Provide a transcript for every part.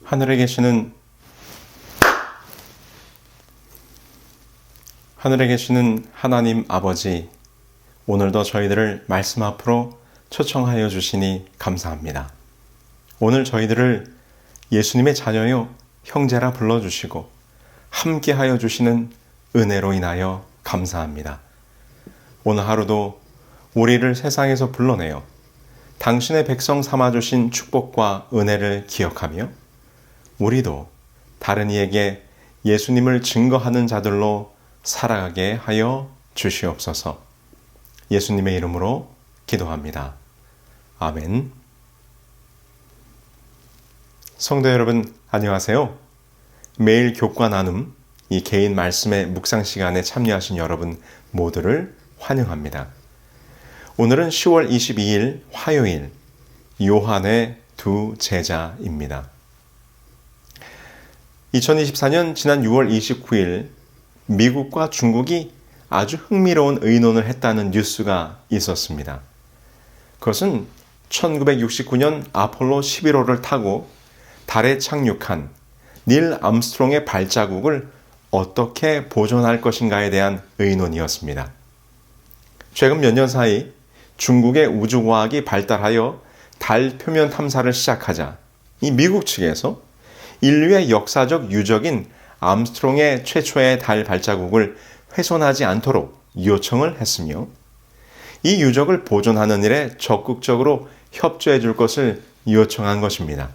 하늘에 계시는 하나님 아버지, 오늘도 저희들을 말씀 앞으로 초청하여 주시니 감사합니다. 오늘 저희들을 예수님의 자녀요 형제라 불러주시고 함께하여 주시는 은혜로 인하여 감사합니다. 오늘 하루도 우리를 세상에서 불러내어 당신의 백성 삼아주신 축복과 은혜를 기억하며 우리도 다른 이에게 예수님을 증거하는 자들로 살아가게 하여 주시옵소서. 예수님의 이름으로 기도합니다. 아멘. 성도 여러분, 안녕하세요. 매일 교과 나눔, 이 개인 말씀의 묵상 시간에 참여하신 여러분 모두를 환영합니다. 오늘은 10월 22일 화요일, 요한의 두 제자입니다. 2024년 지난 6월 29일 미국과 중국이 아주 흥미로운 의논을 했다는 뉴스가 있었습니다. 그것은 1969년 아폴로 11호를 타고 달에 착륙한 닐 암스트롱의 발자국을 어떻게 보존할 것인가에 대한 의논이었습니다. 최근 몇 년 사이 중국의 우주과학이 발달하여 달 표면 탐사를 시작하자 이 미국 측에서 인류의 역사적 유적인 암스트롱의 최초의 달 발자국을 훼손하지 않도록 요청을 했으며 이 유적을 보존하는 일에 적극적으로 협조해 줄 것을 요청한 것입니다.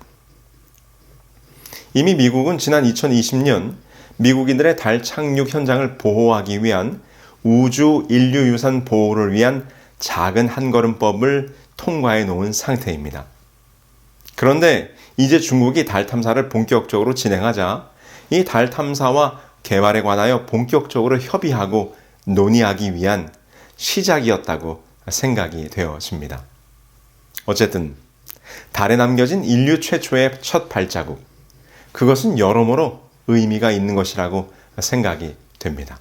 이미 미국은 지난 2020년 미국인들의 달 착륙 현장을 보호하기 위한 우주 인류 유산 보호를 위한 작은 한걸음법을 통과해 놓은 상태입니다. 그런데 이제 중국이 달 탐사를 본격적으로 진행하자 이 달 탐사와 개발에 관하여 본격적으로 협의하고 논의하기 위한 시작이었다고 생각이 되어집니다. 어쨌든 달에 남겨진 인류 최초의 첫 발자국, 그것은 여러모로 의미가 있는 것이라고 생각이 됩니다.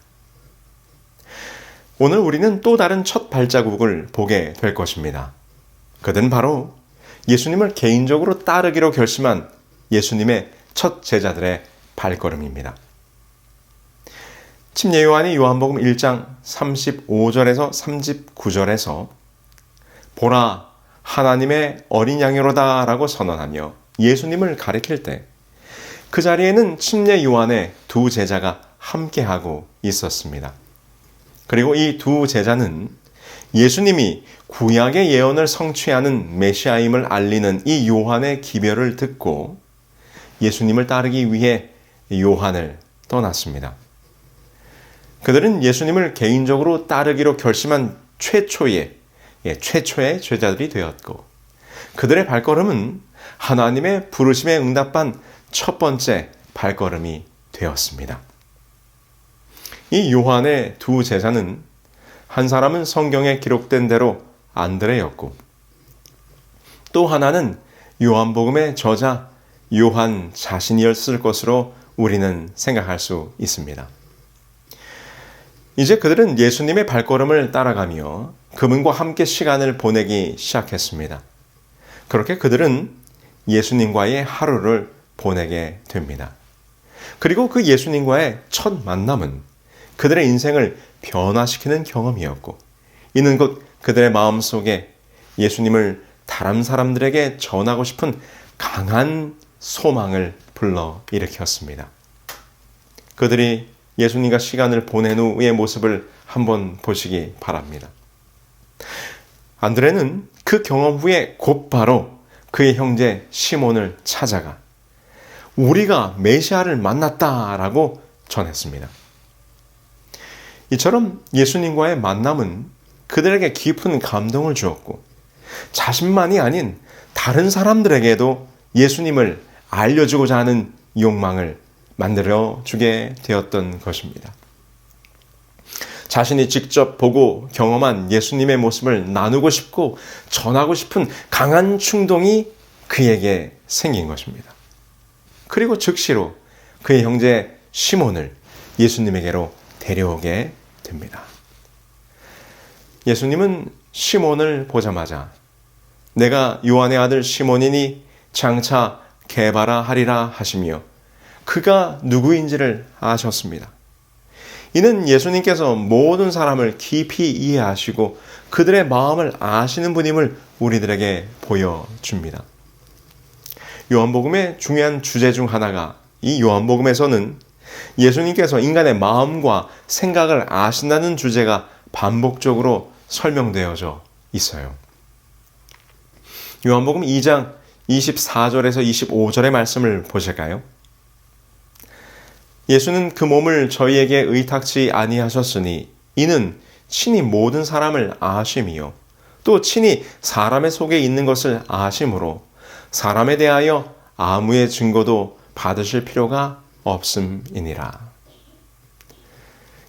오늘 우리는 또 다른 첫 발자국을 보게 될 것입니다. 그는 바로 예수님을 개인적으로 따르기로 결심한 예수님의 첫 제자들의 발걸음입니다. 침례 요한이 요한복음 1장 35절에서 39절에서 보라, 하나님의 어린 양이로다 라고 선언하며 예수님을 가리킬 때 그 자리에는 침례 요한의 두 제자가 함께하고 있었습니다. 그리고 이 두 제자는 예수님이 구약의 예언을 성취하는 메시아임을 알리는 이 요한의 기별을 듣고 예수님을 따르기 위해 요한을 떠났습니다. 그들은 예수님을 개인적으로 따르기로 결심한 최초의 제자들이 되었고 그들의 발걸음은 하나님의 부르심에 응답한 첫 번째 발걸음이 되었습니다. 이 요한의 두 제자는 한 사람은 성경에 기록된 대로 안드레였고 또 하나는 요한복음의 저자 요한 자신이었을 것으로 우리는 생각할 수 있습니다. 이제 그들은 예수님의 발걸음을 따라가며 그분과 함께 시간을 보내기 시작했습니다. 그렇게 그들은 예수님과의 하루를 보내게 됩니다. 그리고 그 예수님과의 첫 만남은 그들의 인생을 변화시키는 경험이었고 이는 곧 그들의 마음속에 예수님을 다른 사람들에게 전하고 싶은 강한 소망을 불러일으켰습니다. 그들이 예수님과 시간을 보낸 후의 모습을 한번 보시기 바랍니다. 안드레는 그 경험 후에 곧바로 그의 형제 시몬을 찾아가 우리가 메시아를 만났다라고 전했습니다. 이처럼 예수님과의 만남은 그들에게 깊은 감동을 주었고 자신만이 아닌 다른 사람들에게도 예수님을 알려주고자 하는 욕망을 만들어주게 되었던 것입니다. 자신이 직접 보고 경험한 예수님의 모습을 나누고 싶고 전하고 싶은 강한 충동이 그에게 생긴 것입니다. 그리고 즉시로 그의 형제 시몬을 예수님에게로 데려오게 됩니다. 예수님은 시몬을 보자마자 내가 요한의 아들 시몬이니 장차 개바라 하시며 그가 누구인지를 아셨습니다. 이는 예수님께서 모든 사람을 깊이 이해하시고 그들의 마음을 아시는 분임을 우리들에게 보여줍니다. 요한복음의 중요한 주제 중 하나가 이 요한복음에서는 예수님께서 인간의 마음과 생각을 아신다는 주제가 반복적으로 설명되어져 있어요. 요한복음 2장 24절에서 25절의 말씀을 보실까요? 예수는 그 몸을 저희에게 의탁치 아니하셨으니 이는 친히 모든 사람을 아심이요 또 친히 사람의 속에 있는 것을 아심으로 사람에 대하여 아무의 증거도 받으실 필요가 없음이니라.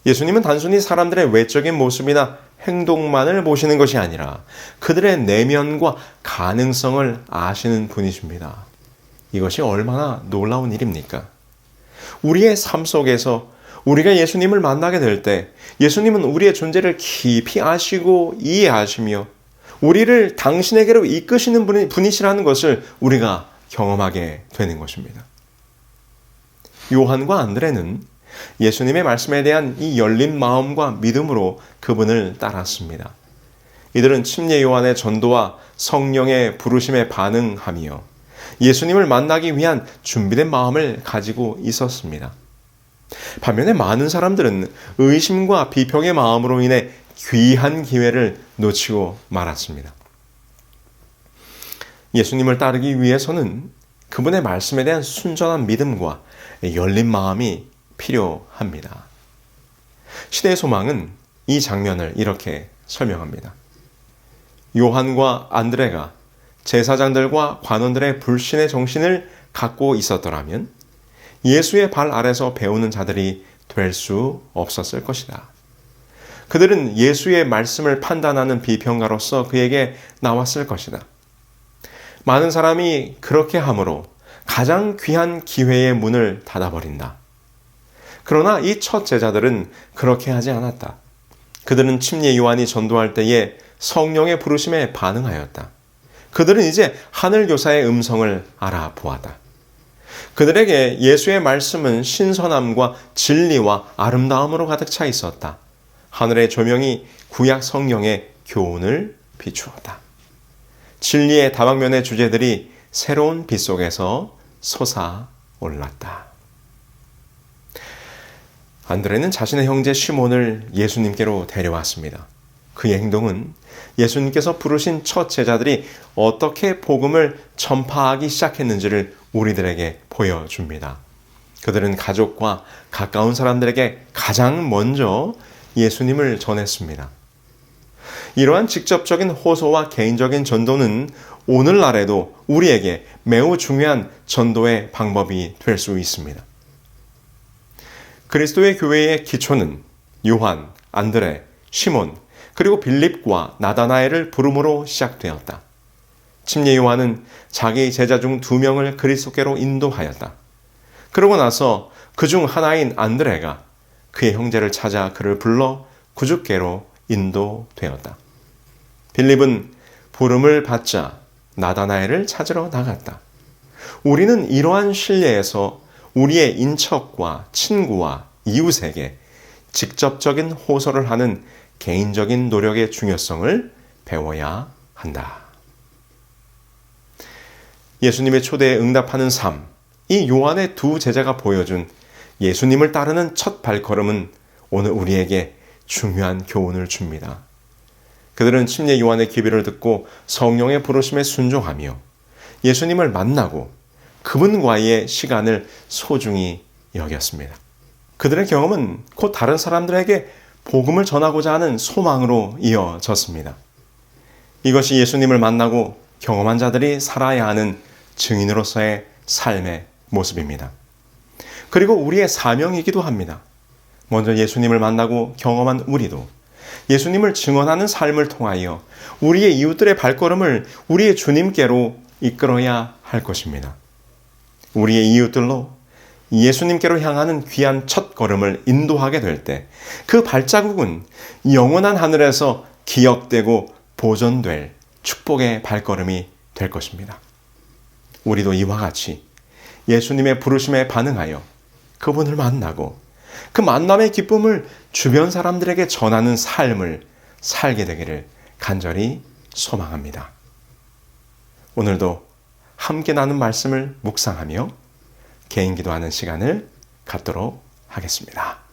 예수님은 단순히 사람들의 외적인 모습이나 행동만을 보시는 것이 아니라 그들의 내면과 가능성을 아시는 분이십니다. 이것이 얼마나 놀라운 일입니까? 우리의 삶 속에서 우리가 예수님을 만나게 될 때 예수님은 우리의 존재를 깊이 아시고 이해하시며 우리를 당신에게로 이끄시는 분이시라는 것을 우리가 경험하게 되는 것입니다. 요한과 안드레는 예수님의 말씀에 대한 이 열린 마음과 믿음으로 그분을 따랐습니다. 이들은 침례 요한의 전도와 성령의 부르심에 반응하며 예수님을 만나기 위한 준비된 마음을 가지고 있었습니다. 반면에 많은 사람들은 의심과 비평의 마음으로 인해 귀한 기회를 놓치고 말았습니다. 예수님을 따르기 위해서는 그분의 말씀에 대한 순전한 믿음과 열린 마음이 필요합니다. 시대의 소망은 이 장면을 이렇게 설명합니다. 요한과 안드레가 제사장들과 관원들의 불신의 정신을 갖고 있었더라면 예수의 발 아래서 배우는 자들이 될 수 없었을 것이다. 그들은 예수의 말씀을 판단하는 비평가로서 그에게 나왔을 것이다. 많은 사람이 그렇게 함으로 가장 귀한 기회의 문을 닫아버린다. 그러나 이 첫 제자들은 그렇게 하지 않았다. 그들은 침례 요한이 전도할 때에 성령의 부르심에 반응하였다. 그들은 이제 하늘 교사의 음성을 알아보았다. 그들에게 예수의 말씀은 신선함과 진리와 아름다움으로 가득 차 있었다. 하늘의 조명이 구약 성령의 교훈을 비추었다. 진리의 다방면의 주제들이 새로운 빛 속에서 솟아올랐다. 안드레는 자신의 형제 시몬을 예수님께로 데려왔습니다. 그의 행동은 예수님께서 부르신 첫 제자들이 어떻게 복음을 전파하기 시작했는지를 우리들에게 보여줍니다. 그들은 가족과 가까운 사람들에게 가장 먼저 예수님을 전했습니다. 이러한 직접적인 호소와 개인적인 전도는 오늘날에도 우리에게 매우 중요한 전도의 방법이 될 수 있습니다. 그리스도의 교회의 기초는 요한, 안드레, 시몬, 그리고 빌립과 나다나엘을 부름으로 시작되었다. 침례 요한은 자기 제자 중 2명을 그리스도께로 인도하였다. 그러고 나서 그 중 하나인 안드레가 그의 형제를 찾아 그를 불러 구주께로 인도되었다. 빌립은 부름을 받자 나다나엘을 찾으러 나갔다. 우리는 이러한 신뢰에서 우리의 인척과 친구와 이웃에게 직접적인 호소를 하는 개인적인 노력의 중요성을 배워야 한다. 예수님의 초대에 응답하는 삶, 이 요한의 2 제자가 보여준 예수님을 따르는 첫 발걸음은 오늘 우리에게 중요한 교훈을 줍니다. 그들은 침례 요한의 기비를 듣고 성령의 부르심에 순종하며 예수님을 만나고 그분과의 시간을 소중히 여겼습니다. 그들의 경험은 곧 다른 사람들에게 복음을 전하고자 하는 소망으로 이어졌습니다. 이것이 예수님을 만나고 경험한 자들이 살아야 하는 증인으로서의 삶의 모습입니다. 그리고 우리의 사명이기도 합니다. 먼저 예수님을 만나고 경험한 우리도 예수님을 증언하는 삶을 통하여 우리의 이웃들의 발걸음을 우리의 주님께로 이끌어야 할 것입니다. 우리의 이웃들로 예수님께로 향하는 귀한 첫 걸음을 인도하게 될 때 그 발자국은 영원한 하늘에서 기억되고 보존될 축복의 발걸음이 될 것입니다. 우리도 이와 같이 예수님의 부르심에 반응하여 그분을 만나고 그 만남의 기쁨을 주변 사람들에게 전하는 삶을 살게 되기를 간절히 소망합니다. 오늘도 함께 나눈 말씀을 묵상하며 개인 기도하는 시간을 갖도록 하겠습니다.